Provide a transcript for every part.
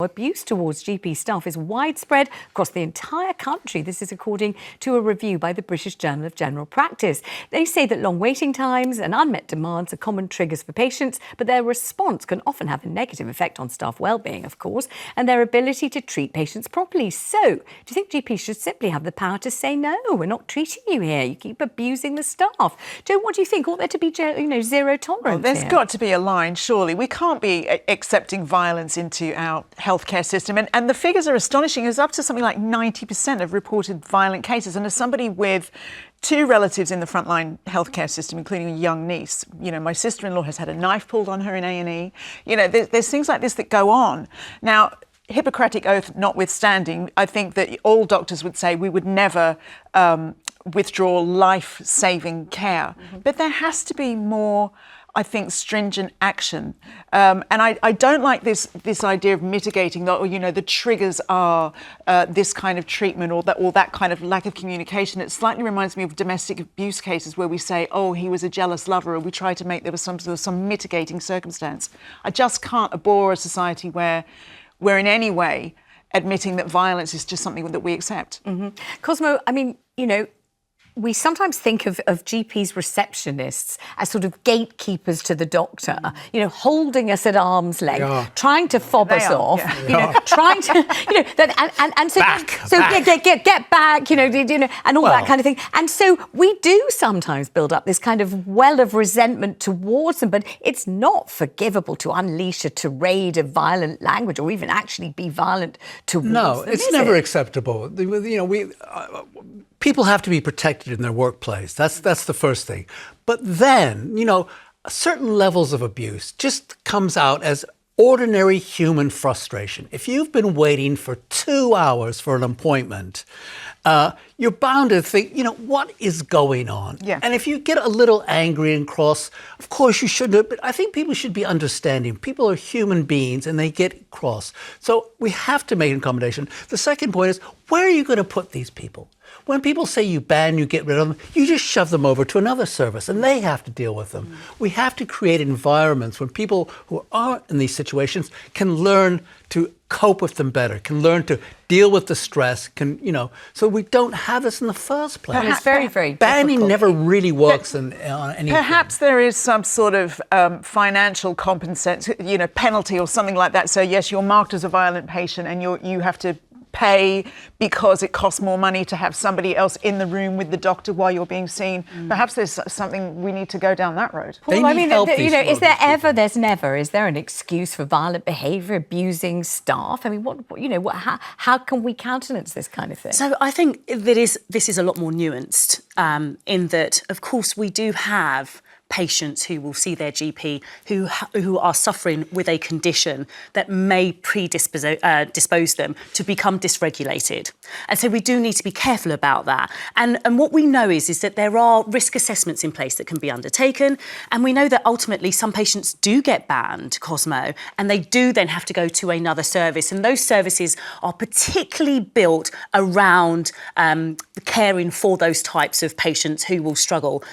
Abuse towards GP staff is widespread across the entire country. This is according to a review by the British Journal of General Practice. They say that long waiting times and unmet demands are common triggers for patients, but their response can often have a negative effect on staff wellbeing, of course, and their ability to treat patients properly. So, do you think GPs should simply have the power to say, no, we're not treating you here, you keep abusing the staff? Joe, what do you think? Ought there to be, zero tolerance Well, there's here? got to be a line, surely. We can't be accepting violence into our healthcare system. And the figures are astonishing. It's up to something like 90% of reported violent cases. And as somebody with two relatives in the frontline healthcare system, including a young niece, my sister-in-law has had a knife pulled on her in A&E. There's things like this that go on. Now, Hippocratic oath notwithstanding, I think that all doctors would say we would never withdraw life-saving care. Mm-hmm. But there has to be more, I think, stringent action. And I don't like this idea of mitigating that, the triggers are this kind of treatment or that kind of lack of communication. It slightly reminds me of domestic abuse cases where we say, oh, he was a jealous lover, or we try to make there was some mitigating circumstance. I just can't abhor a society where we're in any way admitting that violence is just something that we accept. Mm-hmm. Cosmo, we sometimes think of GPs receptionists as sort of gatekeepers to the doctor, holding us at arm's length, trying to fob us off, trying to, and so, get back, and all that kind of thing. And so we do sometimes build up this kind of well of resentment towards them, but it's not forgivable to unleash a tirade of violent language or even actually be violent towards them. No, it's never acceptable. People have to be protected in their workplace. That's the first thing. But then, certain levels of abuse just comes out as ordinary human frustration. If you've been waiting for 2 hours for an appointment, you're bound to think, what is going on? Yeah. And if you get a little angry and cross, of course you shouldn't, but I think people should be understanding. People are human beings and they get cross. So we have to make an accommodation. The second point is, where are you going to put these people? When people say you get rid of them, you just shove them over to another service and they have to deal with them. We have to create environments where people who are in these situations can learn to cope with them better, can learn to deal with the stress, so we don't have this in the first place. It's very, very banning difficult. never really works on anything. Perhaps there is some sort of financial penalty or something like that. So yes, you're marked as a violent patient and you have to pay because it costs more money to have somebody else in the room with the doctor while you're being seen. Perhaps there's something we need to go down that road. Paul, is there ever, there's never, is there an excuse for violent behaviour, abusing staff? How can we countenance this kind of thing? So I think this is a lot more nuanced in that, of course, we do have patients who will see their GP who are suffering with a condition that may dispose them to become dysregulated. And so we do need to be careful about that. And what we know is that there are risk assessments in place that can be undertaken. And we know that ultimately some patients do get banned, Cosmo, and they do then have to go to another service. And those services are particularly built around caring for those types of patients who will struggle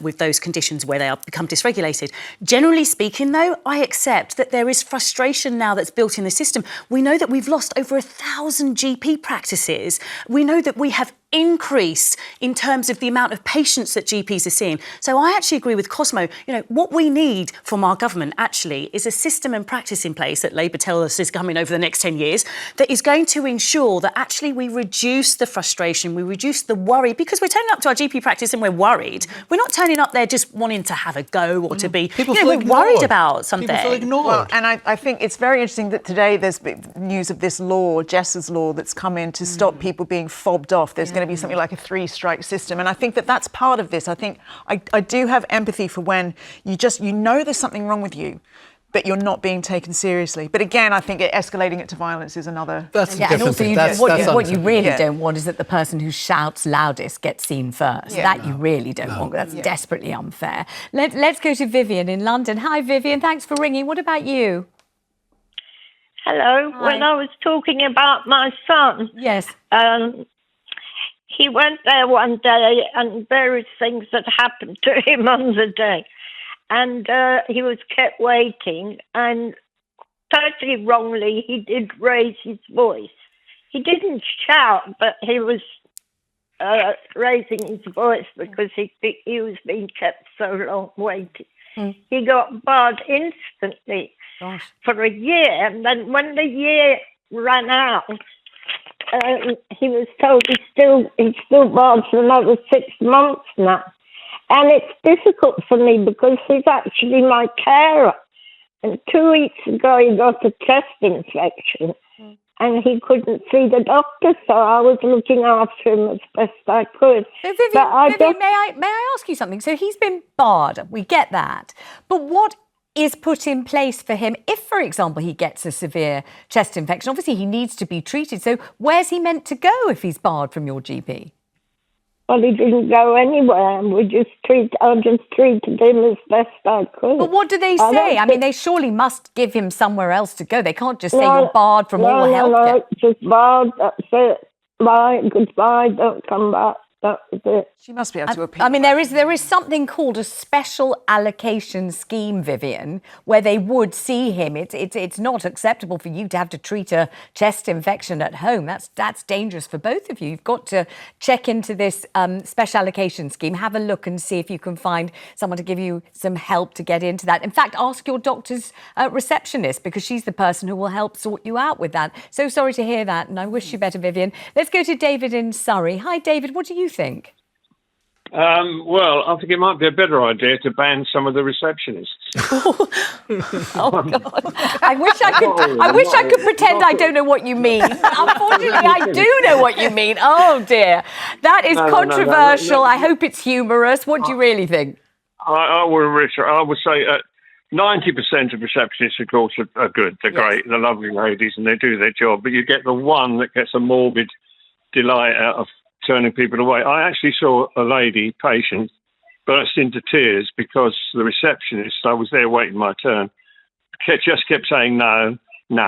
with those conditions where they become dysregulated. Generally speaking, though, I accept that there is frustration now that's built in the system. We know that we've lost over 1,000 GP practices. We know that we have increased in terms of the amount of patients that GPs are seeing. So I actually agree with Cosmo. What we need from our government actually is a system and practice in place that Labour tell us is coming over the next 10 years that is going to ensure that actually we reduce the frustration, we reduce the worry, because we're turning up to our GP practice and we're worried. We're not turning up there just wanting to have a go or to be, we're worried about something. People feel ignored. Well, and I think it's very interesting that today there's news of this law, Jess's law, that's come in to stop people being fobbed off. There's going to be something like a 3-strike system. And I think that's part of this. I think I do have empathy for when you know there's something wrong with you, but you're not being taken seriously. But again, I think escalating it to violence is another... That's and also what you really don't want is that the person who shouts loudest gets seen first. You really don't want. That's desperately unfair. Let's go to Vivian in London. Hi, Vivian. Thanks for ringing. What about you? Hello. Hi. When I was talking about my son... Yes. He went there one day and various things that happened to him on the day. And he was kept waiting, and totally wrongly, he did raise his voice. He didn't shout, but he was raising his voice because he was being kept so long waiting. He got barred instantly for a year, and then when the year ran out, he was told he's still barred for another 6 months now. And it's difficult for me because he's actually my carer. And 2 weeks ago he got a chest infection and he couldn't see the doctor, so I was looking after him as best I could. So Vivian, may I ask you something? So he's been barred, we get that. But what is put in place for him if, for example, he gets a severe chest infection? Obviously, he needs to be treated. So where's he meant to go if he's barred from your GP? Well, he didn't go anywhere. I just treated him as best I could. But what do they say? I mean, they surely must give him somewhere else to go. They can't just say you're barred from all healthcare. No, just barred. That's it. Bye, goodbye, don't come back. That was it. She must be able to appeal. I mean, there is something called a special allocation scheme, Vivian, where they would see him. It's not acceptable for you to have to treat a chest infection at home. That's dangerous for both of you. You've got to check into this special allocation scheme, have a look and see if you can find someone to give you some help to get into that. In fact, ask your doctor's receptionist, because she's the person who will help sort you out with that. So sorry to hear that, and I wish you better, Vivian. Let's go to David in Surrey. Hi, David. What do you think? Well, I think it might be a better idea to ban some of the receptionists. Oh God! I wish I could pretend I don't know what you mean. Unfortunately, I do know what you mean. Oh dear, that is controversial. No. I hope it's humorous. What do you really think? I would say 90% of receptionists, of course, are good. They're great. They're lovely ladies, and they do their job. But you get the one that gets a morbid delight out of turning people away. I actually saw a lady patient burst into tears because the receptionist, I was there waiting my turn, just kept saying no, we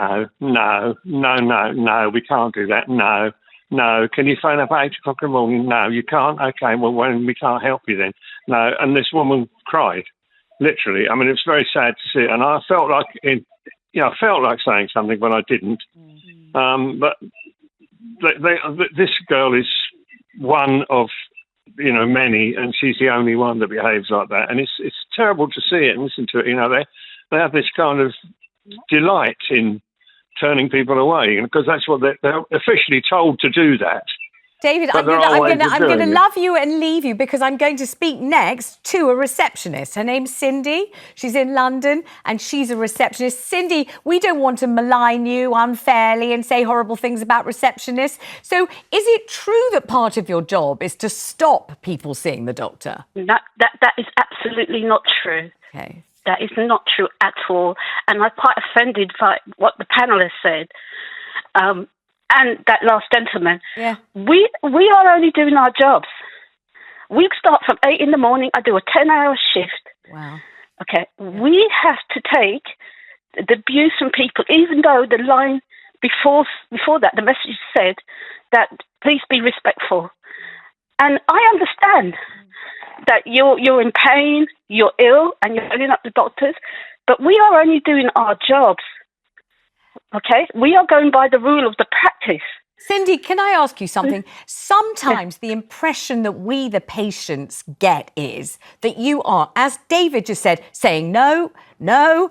can't do that, no, can you phone up at 8 o'clock in the morning? No, you can't? Okay, well, when we can't help you then. No, and this woman cried, literally. I mean, it was very sad to see it, and I felt like, I felt like saying something, but I didn't. But this girl is one of many, and she's the only one that behaves like that, and it's terrible to see it and listen to it. They have this kind of delight in turning people away, because that's what they're officially told to do that. David, I'm going to love you and leave you, because I'm going to speak next to a receptionist. Her name's Cindy. She's in London and she's a receptionist. Cindy, we don't want to malign you unfairly and say horrible things about receptionists. So is it true that part of your job is to stop people seeing the doctor? That is absolutely not true. Okay. That is not true at all. And I'm quite offended by what the panelist said. And that last gentleman. Yeah. We are only doing our jobs. We start from 8 in the morning. I do a 10-hour shift. Wow. Okay. Yeah. We have to take the abuse from people, even though the line before that, the message said that please be respectful. And I understand that you're in pain, you're ill, and you're phoning up the doctors, but we are only doing our jobs. Okay, we are going by the rule of the practice. Cindy, can I ask you something? Sometimes the impression that we, the patients, get is that you are, as David just said, saying no, and no.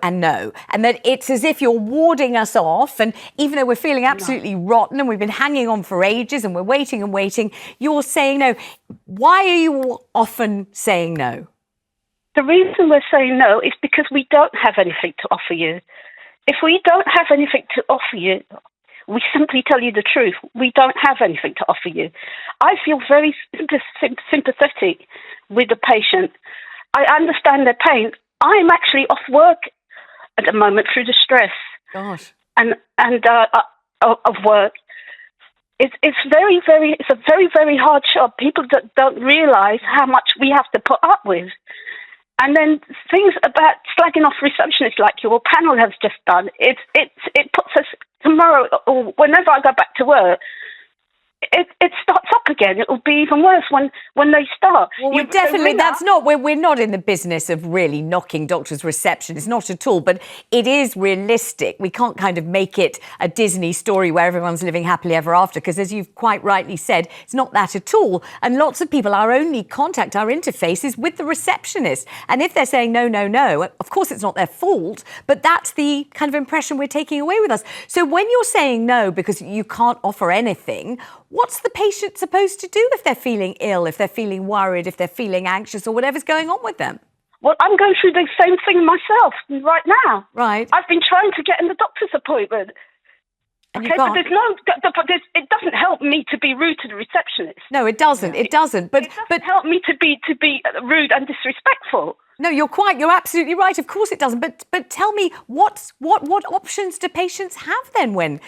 And that it's as if you're warding us off. And even though we're feeling absolutely rotten and we've been hanging on for ages and we're waiting and waiting, you're saying no. Why are you often saying no? The reason we're saying no is because we don't have anything to offer you. If we don't have anything to offer you, we simply tell you the truth. We don't have anything to offer you. I feel very sympathetic with the patient. I understand their pain. I'm actually off work at the moment through the stress. Gosh. And of work. It's a very, very hard job. People don't realise how much we have to put up with. And then things about slagging off receptionists like your panel has just done, it puts us tomorrow or whenever I go back to work, it starts up again. It will be even worse when they start. Well, we're not in the business of really knocking doctors' receptionists, not at all, but it is realistic. We can't kind of make it a Disney story where everyone's living happily ever after, because as you've quite rightly said, it's not that at all. And lots of people, our only contact, our interface is with the receptionist. And if they're saying no, no, no, of course it's not their fault, but that's the kind of impression we're taking away with us. So when you're saying no because you can't offer anything, what's the patient supposed to do if they're feeling ill, if they're feeling worried, if they're feeling anxious or whatever's going on with them? Well, I'm going through the same thing myself right now. Right. I've been trying to get in the doctor's appointment. And okay, but it doesn't help me to be rude to the receptionist. No, it doesn't. It doesn't. But it doesn't help me to be rude and disrespectful. No, you're absolutely right. Of course it doesn't. But tell me, what options do patients have then when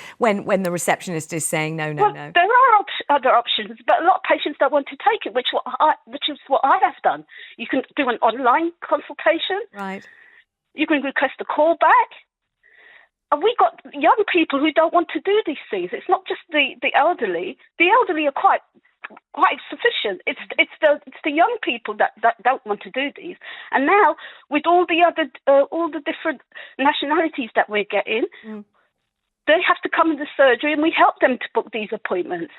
the receptionist is saying no, no, no? There are other options, but a lot of patients don't want to take it, which is what I have done. You can do an online consultation. Right. You can request a call back. And we got young people who don't want to do these things. It's not just the elderly. The elderly are quite sufficient. It's the young people that don't want to do these. And now with all the different nationalities that we're getting, they have to come to the surgery, and we help them to book these appointments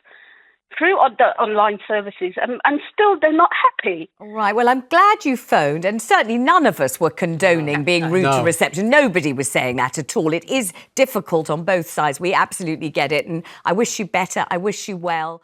through the online services, and still they're not happy. All right, well, I'm glad you phoned, and certainly none of us were condoning being rude to reception. Nobody was saying that at all. It is difficult on both sides. We absolutely get it, and I wish you better. I wish you well.